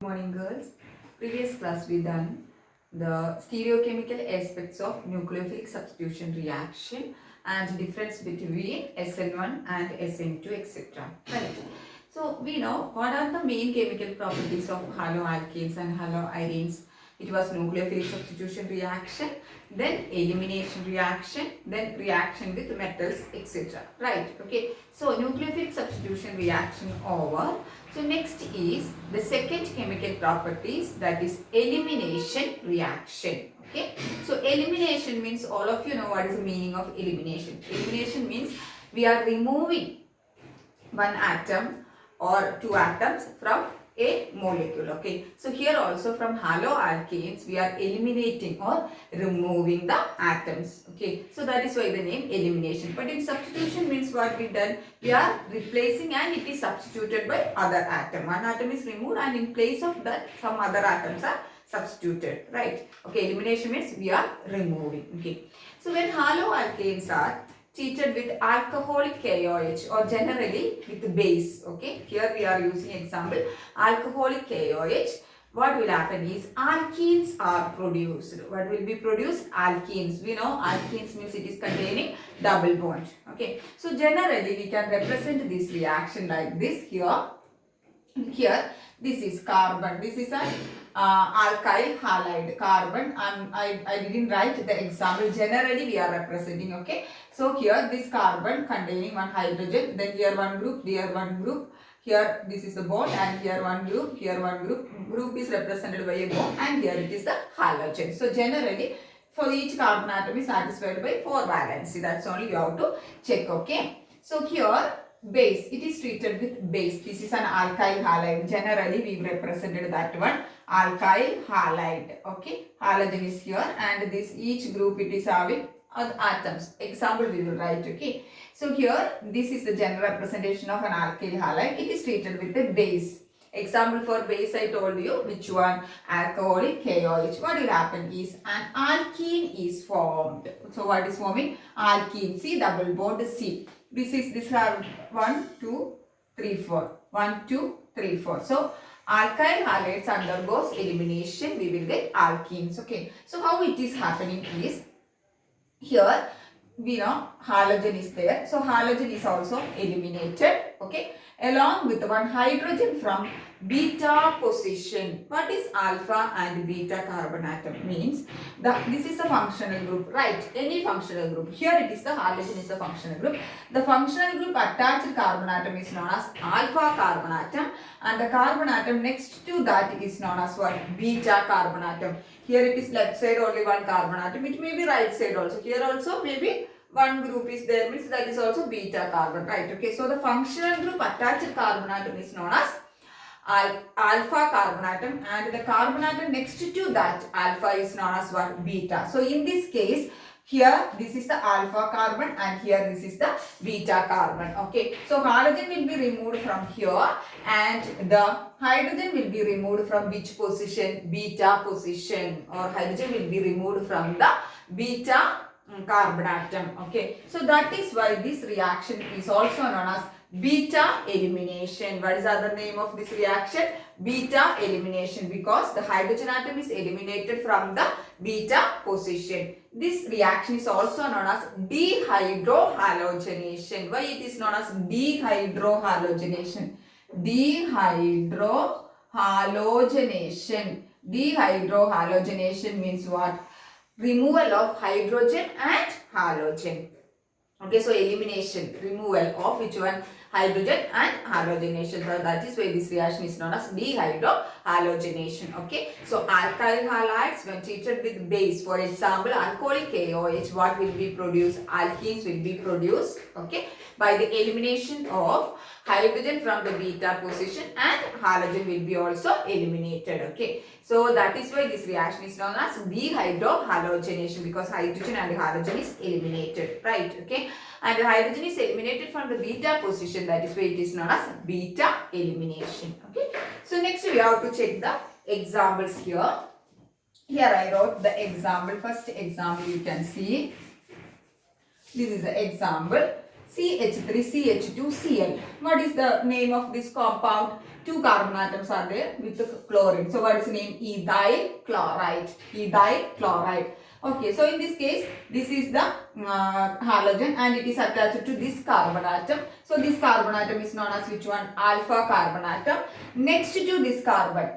Morning, girls. Previous class we done the stereochemical aspects of nucleophilic substitution reaction and difference between SN1 and SN2, etc. Right. So we know what are the main chemical properties of haloalkanes and haloarenes. It was nucleophilic substitution reaction, then elimination reaction, then reaction with metals, etc. Right. Okay. So nucleophilic substitution reaction over. So next is the second chemical properties, that is elimination reaction. Okay. So elimination means, all of you know what is the meaning of elimination. Elimination means we are removing one atom or two atoms from a molecule. Okay. So here also from haloalkanes we are eliminating or removing the atoms. Okay. So that is why the name elimination. But in substitution means what we done? We are replacing and it is substituted by other atom. One atom is removed and in place of that some other atoms are substituted. Right. Okay. Elimination means we are removing. Okay. So when haloalkanes are treated with alcoholic KOH or generally with base. Okay, here we are using example alcoholic KOH. What will happen is alkenes are produced. What will be produced? Alkenes. We know alkenes means it is containing double bond. Okay, so generally we can represent this reaction like this. Here this is carbon. This is an alkyl halide carbon. I didn't write the example. Generally we are representing. Okay, so here this carbon containing one hydrogen, then here one group, here one group, here this is the bond, and here one group, here one group. Group is represented by a bond, and here it is the halogen. So generally for each carbon atom is satisfied by 4 valency. That's only you have to check. Okay, so here base, it is treated with base. This is an alkyl halide. Generally we represented that one alkyl halide. Okay, halogen is here, and this each group it is having atoms. Example we will write. Okay, so here this is the general representation of an alkyl halide. It is treated with the base. Example for base I told you, which one? Alcoholic KOH. What will happen is an alkene is formed. So what is forming? Alkene. See, double bond C. This have 1, 2, 3, 4. 1, 2, 3, 4. So alkyl halides undergoes elimination. We will get alkenes. Okay. So how it is happening is, here we know halogen is there. So halogen is also eliminated. Okay. Along with one hydrogen from beta position. What is alpha and beta carbon atom? Means this is the functional group, right? Any functional group. Here it is the halogen is the functional group. The functional group attached carbon atom is known as alpha carbon atom, and the carbon atom next to that is known as what? Beta carbon atom. Here it is left side only one carbon atom. It may be right side also. Here also maybe one group is there, means that is also beta carbon, right? Okay, so the functional group attached carbon atom is known as alpha carbon atom, and the carbon atom next to that alpha is known as what? Beta. So in this case, here this is the alpha carbon and here this is the beta carbon. Okay, so halogen will be removed from here and the hydrogen will be removed from which position? Beta position, or hydrogen will be removed from the beta carbon atom. Okay, so that is why this reaction is also known as beta elimination. What is the other name of this reaction? Beta elimination, because the hydrogen atom is eliminated from the beta position. This reaction is also known as dehydrohalogenation. Why it is known as dehydrohalogenation? Dehydrohalogenation. Dehydrohalogenation means what? Removal of hydrogen and halogen. Okay, so elimination, removal of which one? Hydrogen and halogenation. So that is why this reaction is known as dehydrohalogenation. Okay, so alkyl halides when treated with base, for example alcoholic KOH, what will be produced? Alkenes will be produced. Okay, by the elimination of hydrogen from the beta position, and halogen will be also eliminated. Okay, so that is why this reaction is known as dehydrohalogenation, because hydrogen and halogen is eliminated, right? Okay, and the hydrogen is eliminated from the beta position. That is why it is known as beta elimination. Okay, so next we have to check the examples here. Here I wrote the example. First example you can see. This is the example. CH3, CH2, Cl. What is the name of this compound? two carbon atoms are there with the chlorine. So what is the name? Ethyl chloride. Ethyl chloride. Okay, so in this case, this is the halogen and it is attached to this carbon atom. So this carbon atom is known as which one? Alpha carbon atom. Next to this carbon,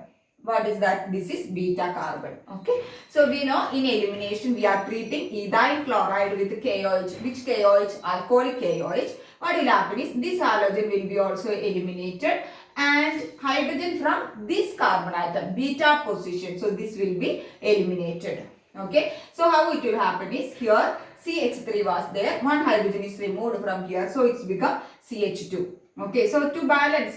what is that? This is beta carbon. Okay, so we know in elimination we are treating ethyl chloride with KOH. Which KOH? Alcoholic KOH. What will happen is this halogen will be also eliminated and hydrogen from this carbon atom, beta position. So this will be eliminated. Okay, so how it will happen is here CH3 was there, one hydrogen is removed from here, so it's become CH2. Okay, so to balance,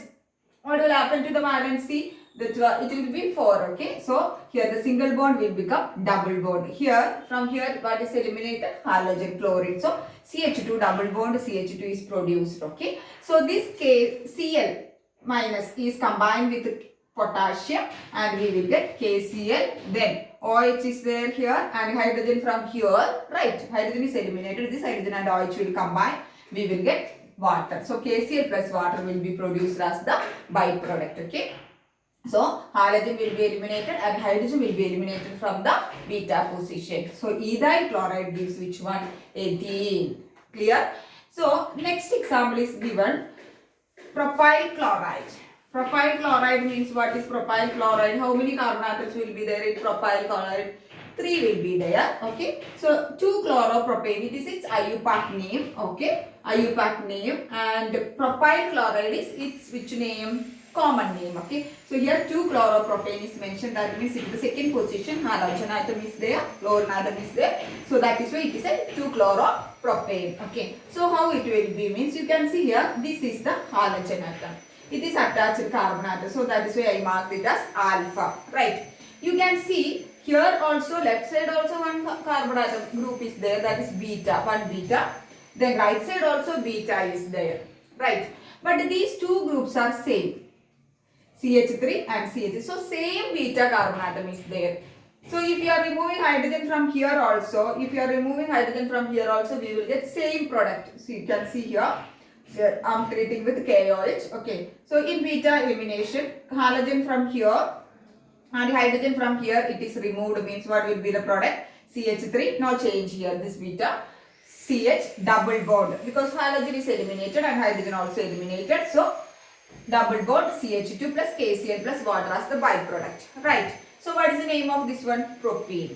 what will happen to the valence C? That it will be 4. Okay, so here the single bond will become double bond. Here, from here, what is eliminated? Halogen chlorine. So CH2 double bond CH2 is produced. Okay, so this Cl minus is combined with potassium and we will get KCl. Then OH is there here and hydrogen from here, right? Hydrogen is eliminated. This hydrogen and OH will combine. We will get water. So KCl plus water will be produced as the byproduct. Okay. So halogen will be eliminated and hydrogen will be eliminated from the beta position. So ethyl chloride gives which one? Ethene. Clear? So next example is given propyl chloride. Propyl chloride means what is propyl chloride? How many carbon atoms will be there in propyl chloride? 3 will be there. Okay. So 2-chloropropane. It is its IUPAC name. Okay. IUPAC name and propyl chloride is its which name? Common name. Okay. So here 2-chloropropane is mentioned. That means in the second position halogen atom is there, chlorine atom is there. So that is why it is a 2-chloropropane. Okay. So how it will be means you can see here this is the halogen atom. It is attached to carbon atom. So that is why I marked it as alpha. Right. You can see here also left side also one carbon atom group is there. That is beta. One beta. Then right side also beta is there. Right. But these two groups are same. CH3 and CH. So same beta carbon atom is there. So if you are removing hydrogen from here also, we will get same product. So you can see here. I'm treating with KOH. Okay. So in beta elimination, halogen from here and hydrogen from here it is removed means what will be the product? CH3. No change here. This beta. CH double bond because halogen is eliminated and hydrogen also eliminated. So double bond CH2 plus KCl plus water as the byproduct. Right. So what is the name of this one? Propene.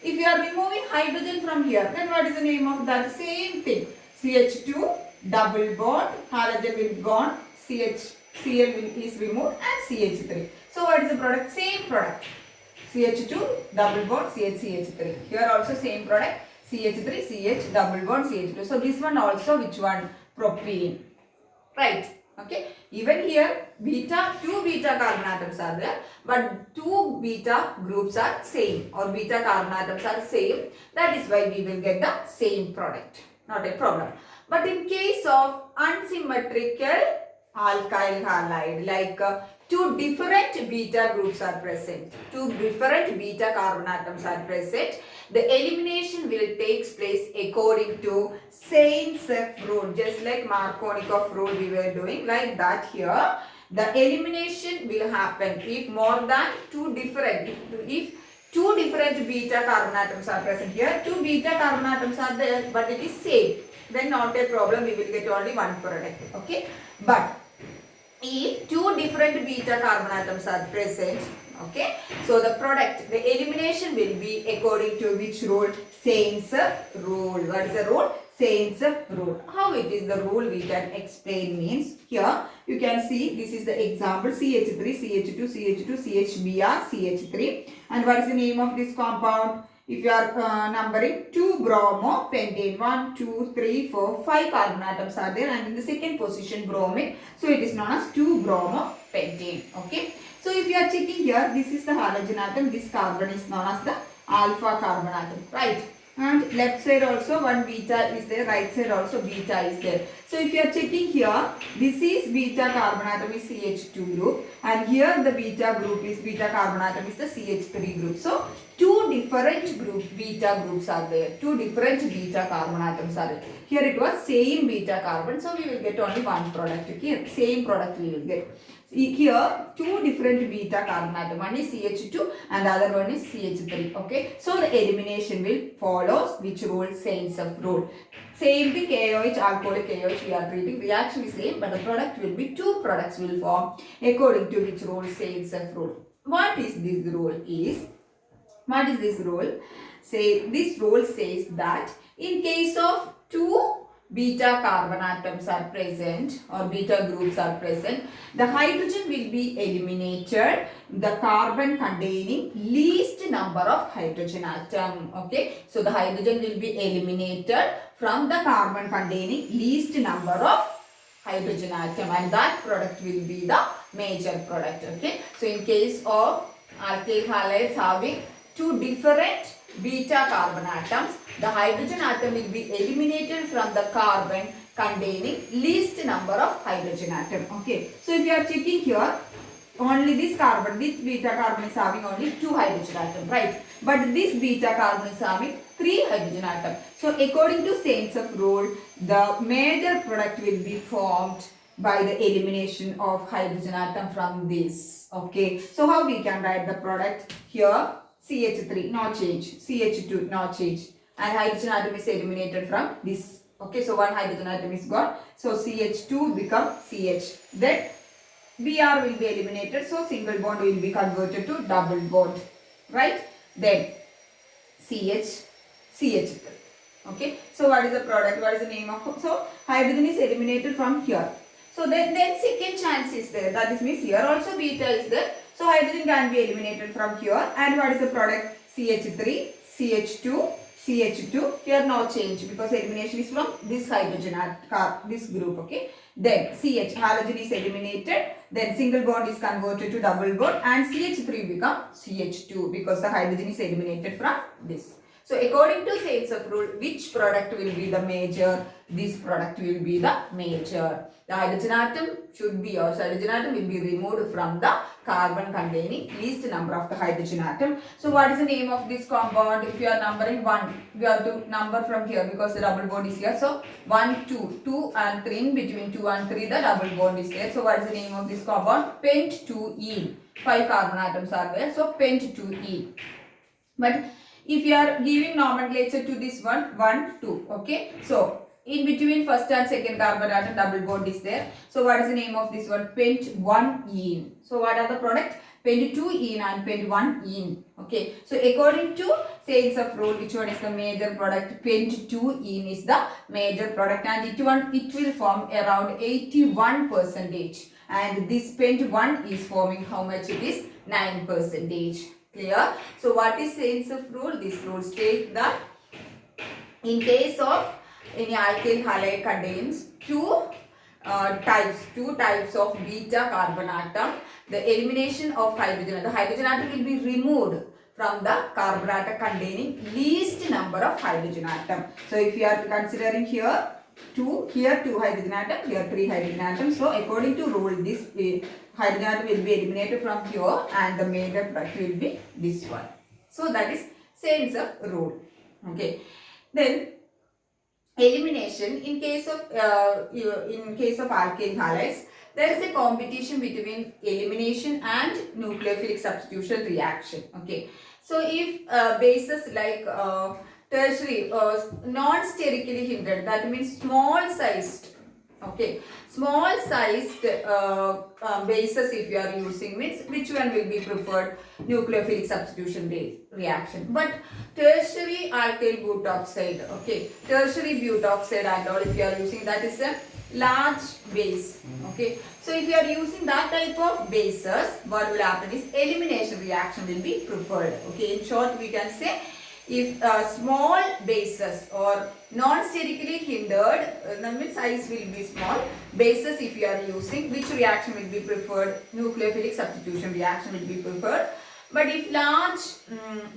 If you are removing hydrogen from here, then what is the name of that? Same thing. CH2 double bond, halogen will be gone, Cl is removed and CH3. So what is the product? Same product. CH2 double bond CH3. Here also same product. CH3 CH double bond CH2. So this one also which one? Propene. Right. Okay. Even here two beta carbon atoms are there, but two beta groups are same or beta carbon atoms are same. That is why we will get the same product. Not a problem. But in case of unsymmetrical alkyl halide, like two different beta groups are present, two different beta carbon atoms are present, the elimination will take place according to Saint-Seph rule, just like Markovnikov rule we were doing, like that here. The elimination will happen if more than if two different beta carbon atoms are present. Here two beta carbon atoms are there, but it is same. Then not a problem, we will get only one product. Okay. But if two different beta carbon atoms are present, okay, so the product, the elimination will be according to which rule? Saint-Seph rule. What is the rule? Saint-Seph rule. How it is the rule we can explain means, here you can see this is the example CH3, CH2, CH2, CHBr, CH3. And what is the name of this compound? If you are numbering 2-bromo-pentane, 1, 2, 3, 4, 5 carbon atoms are there and in the second position bromine. So it is known as 2-bromo-pentane. Okay. So if you are checking here, this is the halogen atom, this carbon is known as the alpha carbon atom. Right. And left side also one beta is there, right side also beta is there. So if you are checking here, this is beta carbon atom is CH2 group and here the beta group is beta carbon atom is the CH3 group. So two different beta groups are there, two different beta carbon atoms are there. Here it was same beta carbon, so we will get only one product. Okay, same product we will get. Here, two different beta carbon atom. One is CH2 and the other one is CH3. Okay. So the elimination will follows which rule? Saints-F rule. Same thing, KOH, alcoholic KOH we are treating. Reaction is same, but the product will be two products will form according to which rule? Saints-F rule. What is this rule? What is this rule? This rule says that in case of two beta carbon atoms are present or beta groups are present, the hydrogen will be eliminated, the carbon containing least number of hydrogen atom. Okay, so the hydrogen will be eliminated from the carbon containing least number of hydrogen atom, and that product will be the major product. Okay, so in case of alkyl halides having two different beta carbon atoms, the hydrogen atom will be eliminated from the carbon containing least number of hydrogen atom. Okay, so if you are checking here, only this beta carbon is having only two hydrogen atom, right? But this beta carbon is having three hydrogen atom. So according to Saints-F rule, the major product will be formed by the elimination of hydrogen atom from this. Okay, so how we can write the product here? CH3, no change. CH2, no change. And hydrogen atom is eliminated from this. Okay, so one hydrogen atom is gone. So CH2 become CH. Then Br will be eliminated. So single bond will be converted to double bond. Right? Then CH3. Okay, so what is the product? What is the name of? So hydrogen is eliminated from here. So then second chance is there. That is means here also beta is there. So hydrogen can be eliminated from here. And what is the product? CH3, CH2, CH2. Here no change because elimination is from this hydrogen at this group. Okay. Then CH, halogen is eliminated. Then single bond is converted to double bond. And CH3 become CH2 because the hydrogen is eliminated from this. So according to Saints-F rule, which product will be the major? This product will be the major. The hydrogen atom should be, or hydrogen atom will be removed from the carbon containing least number of the hydrogen atom. So what is the name of this compound? If you are numbering 1, we have to number from here because the double bond is here. So 1, 2, 2 and 3, in between 2 and 3 the double bond is there. So what is the name of this compound? Pent-2-ene. 5 carbon atoms are there. So pent-2-ene. But if you are giving nomenclature to this one, 1, 2, okay. So in between first and second carbon atom double bond is there. So what is the name of this one? Pent-1-ene. So what are the product? Pent-2-ene and pent-1-ene. Okay. So according to Saints-F rule, which one is the major product? Pent-2-ene is the major product, and it will form around 81%. And this pent-1 is forming how much it is? 9%. Clear? So what is Saints-F rule? This rule states that in case of any alkyl halide contains two types of beta carbon atom, the elimination of hydrogen, the hydrogen atom will be removed from the carbon atom containing least number of hydrogen atom. So if you are considering here 2 hydrogen atom, here 3 hydrogen atoms. So according to rule, this hydrogen atom will be eliminated from here and the major product will be this one. So that is Saints-F rule. Okay. Then elimination in case of alkyl halides, there is a competition between elimination and nucleophilic substitution reaction. Okay. So if bases like tertiary non-sterically hindered, that means small sized, okay, small sized bases if you are using, means which one will be preferred? Nucleophilic substitution reaction. But tertiary alkyl butoxide, okay, tertiary butoxide and all, if you are using, that is a large base. Okay, so if you are using that type of bases, what will happen is elimination reaction will be preferred. Okay, in short we can say, if small bases or non-sterically hindered, the size will be small bases if you are using, which reaction will be preferred? Nucleophilic substitution reaction will be preferred. But if large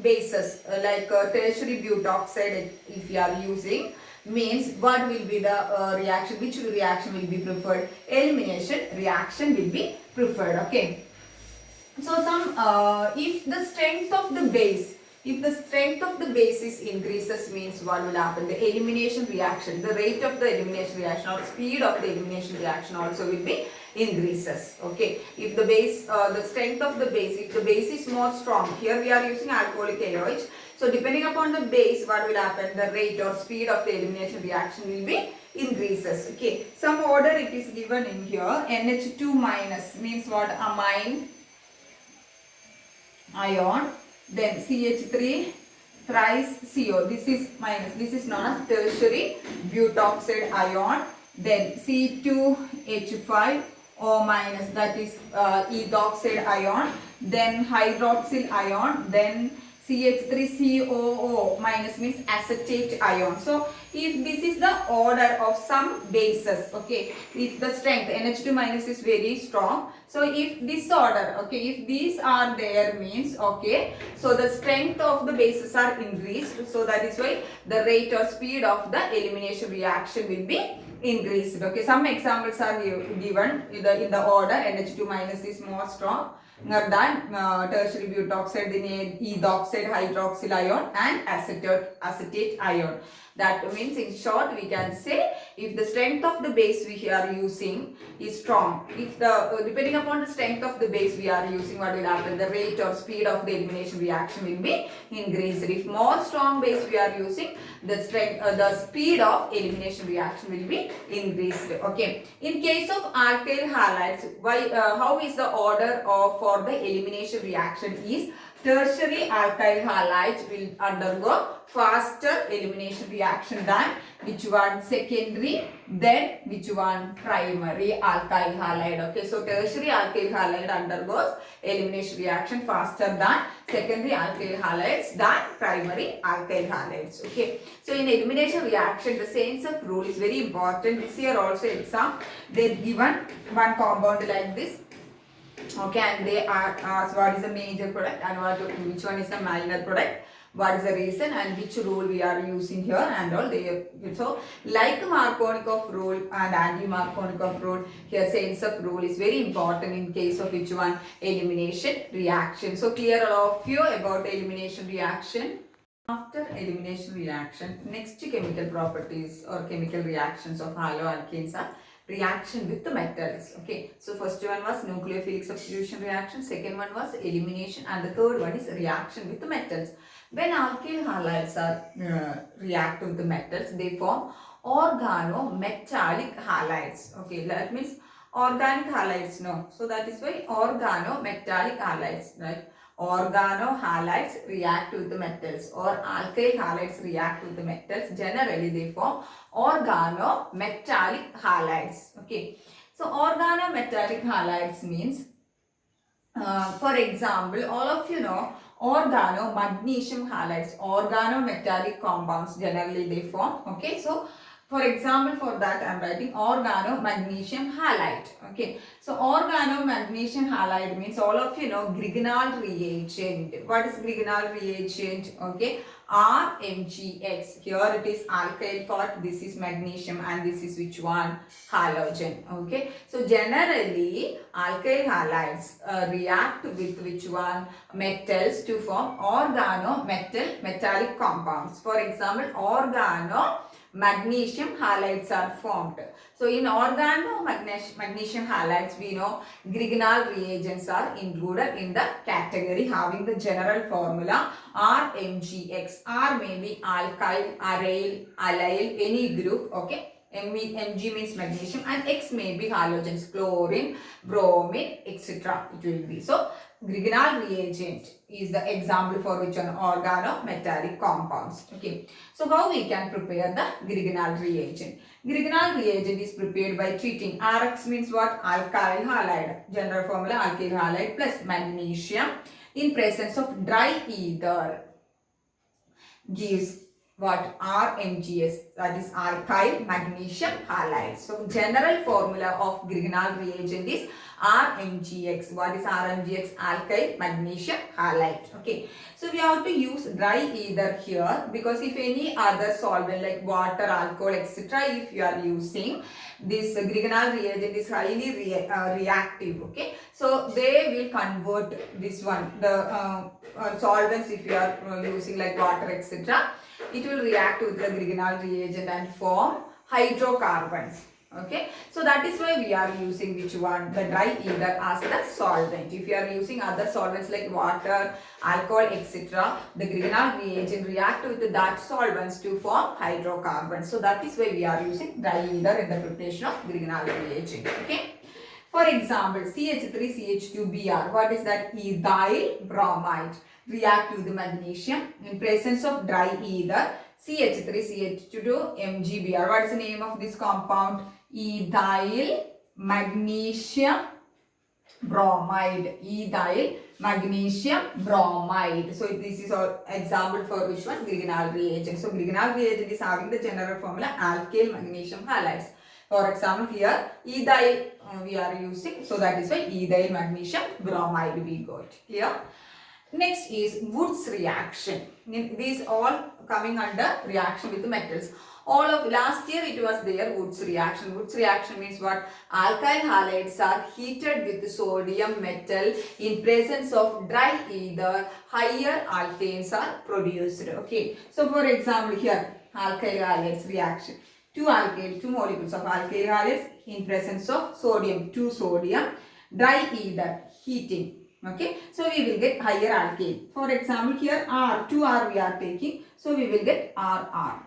bases like tertiary butoxide if you are using, means what will be the reaction? Which reaction will be preferred? Elimination reaction will be preferred. Okay. So if the strength of the base is increases, means what will happen? The elimination reaction, the rate of the elimination reaction or speed of the elimination reaction also will be increases. Okay, if the base, the strength of the base, if the base is more strong, here we are using alcoholic AOH. So depending upon the base, what will happen? The rate or speed of the elimination reaction will be increases. Okay, some order it is given in here. NH2 minus means what? Amine ion, then CH3 thrice CO, this is minus, this is known as tertiary butoxide ion, then C2H5 O minus, that is ethoxide ion, then hydroxyl ion, then CH3COO minus means acetate ion. So if this is the order of some bases, okay, if the strength NH2 minus is very strong, so if this order, okay, if these are there means, okay, so the strength of the bases are increased, so that is why the rate or speed of the elimination reaction will be increased. Okay, some examples are given in the order. NH2 minus is more strong than tertiary butoxide, then ethoxide, hydroxyl ion and acetate ion. That means in short we can say, if the strength of the base we are using is strong, if the depending upon the strength of the base we are using, what will happen? The rate or speed of the elimination reaction will be increased. If more strong base we are using, the strength, the speed of elimination reaction will be increased. Okay. In case of alkyl halides, why? How is the order for the elimination reaction is? Tertiary alkyl halides will undergo faster elimination reaction than which one? Secondary, then which one? Primary alkyl halide. Okay, so tertiary alkyl halide undergoes elimination reaction faster than secondary alkyl halides than primary alkyl halides. Okay, so in elimination reaction, the sense of rule is very important. This year also exam, they given one compound like this. Okay, and they are asked what is the major product and which one is the minor product, what is the reason and which rule we are using here and all. They, so like Markovnikov rule and anti-Markovnikov rule, here sense of rule is very important in case of which one? Elimination reaction. So clear all of you about elimination reaction. After elimination reaction, next chemical properties or chemical reactions of haloalkanes are reaction with the metals. Okay, so first one was nucleophilic substitution reaction, second one was elimination, and the third one is reaction with the metals. When alkyl halides are react with the metals, they form organometallic halides. Okay, that means organic halides, no. So that is why organometallic halides, right? Organohalides react with the metals or alkyl halides react with the metals. Generally, they form organometallic halides. Okay. So, organometallic halides means, for example, all of you know, organomagnesium halides, organometallic compounds generally they form. Okay. So, for example, for that I am writing organomagnesium halide. Okay. So, organomagnesium halide means all of you know Grignard reagent. What is Grignard reagent? Okay. RMgX. Here it is alkyl part, this is magnesium and this is which one? Halogen. Okay. So, generally alkyl halides react with which one? Metals to form organometallic compounds. For example, magnesium halides are formed. So in magnesium halides, we know Grignard reagents are included in the category having the general formula RMgX. R may be alkyl, aryl, allyl, any group. Okay. Mg means magnesium and X may be halogens, chlorine, bromine, etc. It will be. So Grignard reagent is the example for which an organometallic compounds. Okay. So how we can prepare the Grignard reagent? Grignard reagent is prepared by treating Rx means what? Alkyl halide. General formula alkyl halide plus magnesium in presence of dry ether gives what? RMgS, that is alkyl magnesium halide. So general formula of Grignard reagent is RMgX. What is RMgX? Alkyl magnesium halide. Okay. So we have to use dry ether here because if any other solvent like water, alcohol, etc. if you are using, this Grignard reagent is highly reactive. Okay. So they will convert this one, the solvents if you are using like water, etc. It will react with the Grignard reagent and form hydrocarbons. Okay, so that is why we are using which one, the dry ether as the solvent. If you are using other solvents like water, alcohol, etc., the Grignard reagent react with that solvents to form hydrocarbons. So that is why we are using dry ether in the preparation of Grignard reagent. Okay. For example, CH3CH2Br. What is that? Ethyl bromide. React with magnesium in presence of dry ether. CH3CH2MgBr. What is the name of this compound? Ethyl magnesium bromide. Ethyl magnesium bromide. So this is an example for which one? Grignard reagent. So Grignard reagent is having the general formula alkyl magnesium halides. For example, here ethyl we are using, so that is why ethyl magnesium bromide we got. Clear? Next is Wood's reaction. These all coming under reaction with the metals. All of last year it was there, Wood's reaction. Wood's reaction means what? Alkyl halides are heated with sodium metal in presence of dry ether. Higher alkanes are produced. Okay. So for example here, alkyl halides reaction. Two molecules of alkyl halides in presence of sodium, 2 sodium, dry ether, heating. Okay, so we will get higher alkane. For example, here R, 2R we are taking, so we will get RR.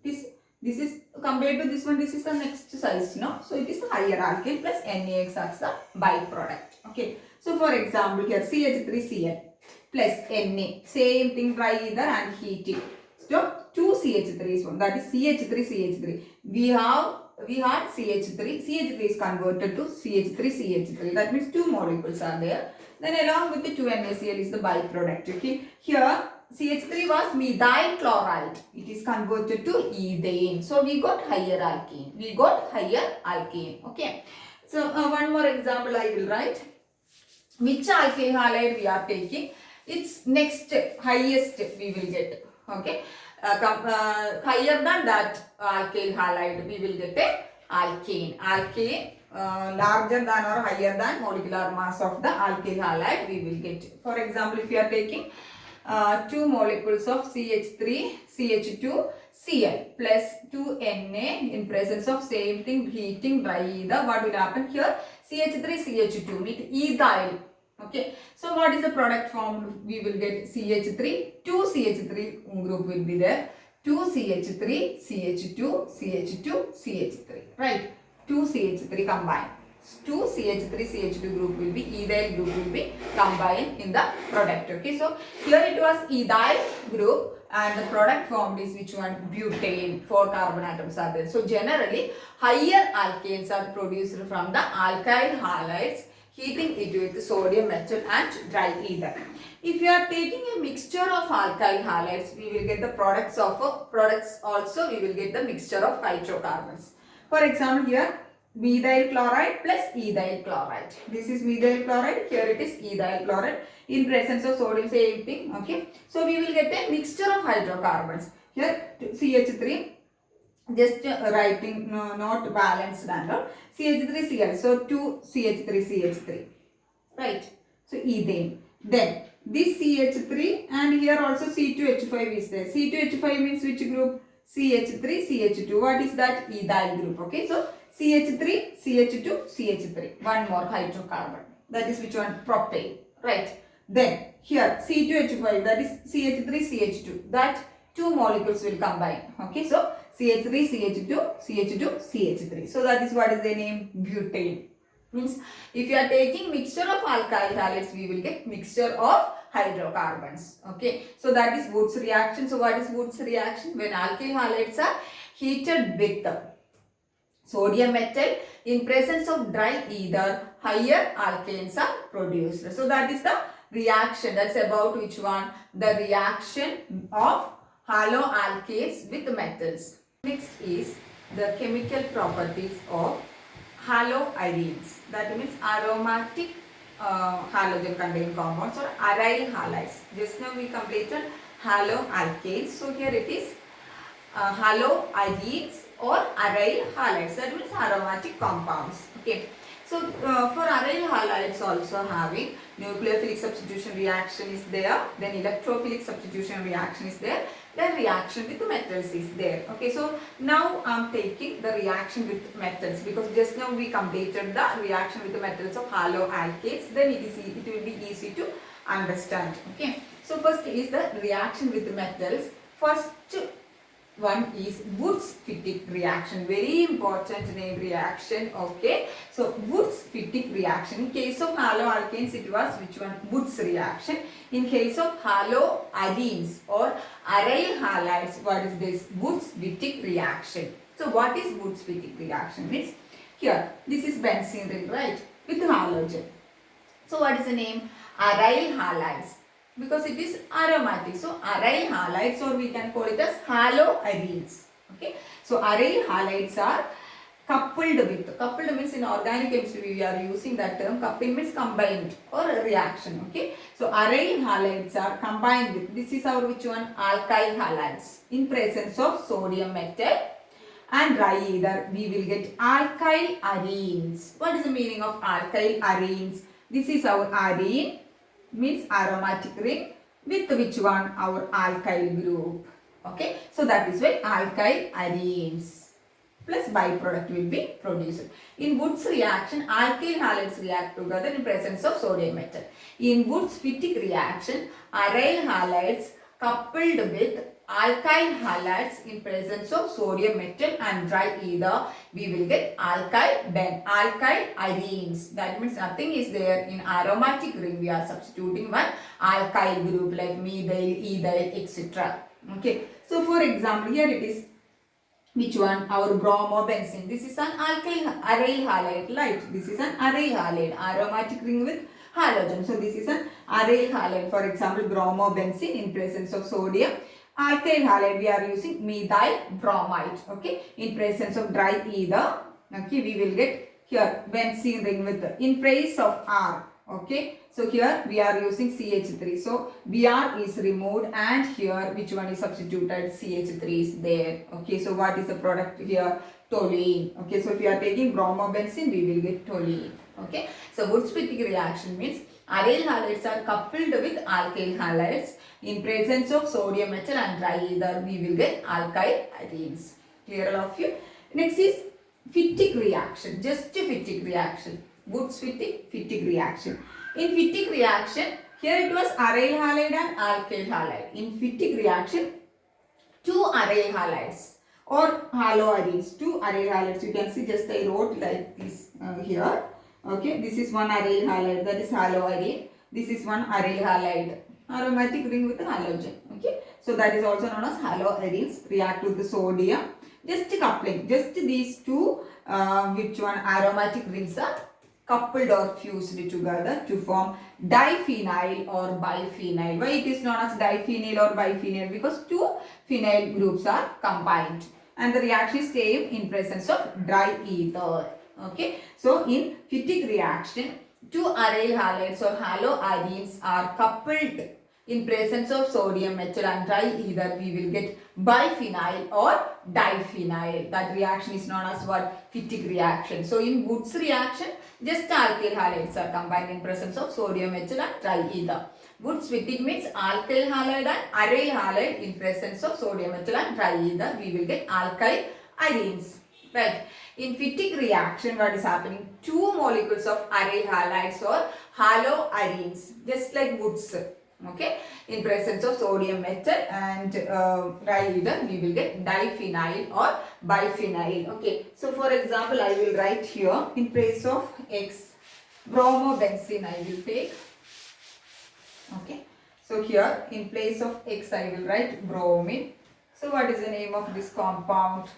This is compared to this one, this is the next size, no? So it is the higher alkane plus NaX as the byproduct. Okay, so for example, here CH3Cl plus Na, same thing, dry ether and heating. So 2 CH3 is one, that is CH3. We had CH3 is converted to CH3. That means 2 molecules are there. Then along with the 2 NaCl is the byproduct. Okay, here CH3 was methyl chloride. It is converted to ethane. So we got higher alkane. Okay. So one more example I will write. Which alkyl halide we are taking? Its next highest we will get. Okay. Higher than that alkyl halide we will get a alkane. Larger than or higher than molecular mass of the alkyl halide we will get. For example, if you are taking 2 molecules of CH3, CH2Cl plus 2 Na in presence of same thing, heating, dry ether, what will happen here? CH3, meet ethyl. Okay, so what is the product form? We will get CH3, 2 CH3 group will be there, 2 CH3, CH2, right? 2 CH3 combined. 2 CH3 group will be, ethyl group will be combined in the product. Okay, so here it was ethyl group and the product formed is which one? Butane. 4 carbon atoms are there. So generally higher alkanes are produced from the alkyl halides, heating it with sodium metal and dry ether. If you are taking a mixture of alkyl halides, we will get the products also we will get the mixture of hydrocarbons. For example, here methyl chloride plus ethyl chloride. This is methyl chloride, here it is ethyl chloride in presence of sodium, same thing. Okay, so we will get a mixture of hydrocarbons. Here CH3, just writing not balanced and all. CH3Cl, so 2 CH3, right? So ethane. Then this CH3 and here also C2H5 is there. C2H5 means which group? CH3, What is that? Ethyl group. Okay, so CH3, CH2, one more hydrocarbon. That is which one? Propane, right? Then here C2H5, that is CH3, that 2 molecules will combine. Okay, so CH3, CH2, so that is what is the name? Butane. Means if you are taking mixture of alkyl halides, we will get mixture of hydrocarbons. Okay, so that is Wood's reaction. So what is Wood's reaction? When alkyl halides are heated with sodium metal in presence of dry ether, higher alkanes are produced. So that is the reaction. That's about which one? The reaction of haloalkanes with metals. Next is the chemical properties of haloarenes. That means aromatic halogen containing compounds or aryl halides. Just now we completed haloalkanes. So here it is haloarenes or aryl halides. That means aromatic compounds. Okay. So for aryl halides also having nucleophilic substitution reaction is there, then electrophilic substitution reaction is there, then reaction with metals is there. Okay, so now I am taking the reaction with metals because just now we completed the reaction with the metals of haloalkanes, then it will be easy to understand. Okay, so first is the reaction with the metals. First one is Wurtz-Fittig reaction, very important name reaction. Okay, so Wurtz-Fittig reaction. In case of haloalkanes it was which one? Wurtz reaction. In case of haloarenes or aryl halides, what is this? Wurtz-Fittig reaction. So what is Wurtz-Fittig reaction? Means here this is benzene ring, right, with halogen. So what is the name? Aryl halides, because it is aromatic. So aryl halides, or we can call it as haloarenes. Okay. So aryl halides are coupled with. Coupled means in organic chemistry we are using that term. Coupling means combined or reaction. Okay. So aryl halides are combined with. This is our which one? Alkyl halides. In presence of sodium metal and dry ether, we will get alkyl arenes. What is the meaning of alkyl arenes? This is our arene, means aromatic ring, with which one? Our alkyl group. Okay, so that is why alkyl arenes plus byproduct will be produced. In Wurtz reaction, alkyl halides react together in presence of sodium metal. In Wurtz-Fittig reaction, aryl halides coupled with alkyl halides in presence of sodium metal and dry ether, we will get alkyl arenes. That means nothing is there in aromatic ring. We are substituting one alkyl group like methyl, ethyl, etc. Okay. So for example, here it is which one? Our bromobenzene. This is an aryl halide, right? This is an aryl halide, aromatic ring with halogen. So this is an aryl halide. For example, bromobenzene in presence of sodium. Alkyl halide, we are using methyl bromide. Okay, in presence of dry ether, okay, we will get here benzene ring with in place of R. Okay, so here we are using CH3. So Br is removed and here which one is substituted? CH3 is there. Okay, so what is the product here? Toluene. Okay, so if you are taking bromobenzene, we will get toluene. Okay, so Wurtz-Fittig reaction means aryl halides are coupled with alkyl halides. In presence of sodium metal and dry ether, we will get alkyl arenes. Clear all of you? Next is Fittig reaction. Just Fittig reaction. Wurtz-Fittig reaction. In Fittig reaction, here it was aryl halide and alkyl halide. In Fittig reaction, two aryl halides or haloarenes. Two aryl halides. You can see just I wrote like this here. Okay, this is one aryl halide, that is haloarene. This is one aryl halide, aromatic ring with halogen. Okay, so that is also known as haloarenes. React with the sodium. Just coupling, just these two, which one? Aromatic rings are coupled or fused together to form diphenyl or biphenyl. Why it is known as diphenyl or biphenyl? Because two phenyl groups are combined and the reaction is came in presence of dry ether. Okay, so in Fittig reaction, two aryl halides or haloarenes are coupled in presence of sodium metal and dry ether, we will get biphenyl or diphenyl. That reaction is known as what? Fittig reaction. So in Wurtz reaction, just alkyl halides are combined in presence of sodium metal and dry ether. Wurtz-Fittig means alkyl halide and aryl halide in presence of sodium metal and dry ether, we will get alkyl arenes. Right. In Fittig reaction, what is happening? Two molecules of aryl halides or haloarenes, just like Wurtz. Okay, in presence of sodium metal and dry ether, we will get diphenyl or biphenyl. Okay, so for example, I will write here in place of X, bromobenzene I will take. Okay, so here in place of X I will write bromine. So what is the name of this compound?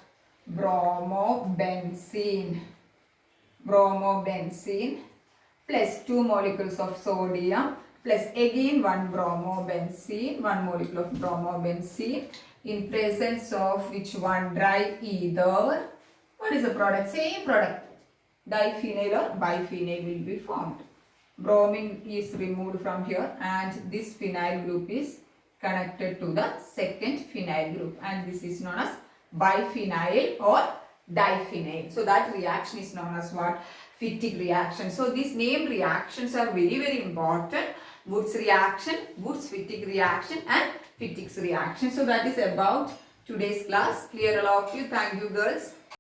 Bromobenzene. Bromobenzene plus two molecules of sodium plus again one bromobenzene, one molecule of bromobenzene in presence of which one? Dry ether. What is the product? Same product. Diphenyl or biphenyl will be formed. Bromine is removed from here and this phenyl group is connected to the second phenyl group and this is known as biphenyl or diphenyl. So that reaction is known as what? Wittig reaction. So these name reactions are very important. Woods reaction, Woods-Wittig reaction and Wittig's reaction. So that is about today's class. Clear all of you. Thank you girls.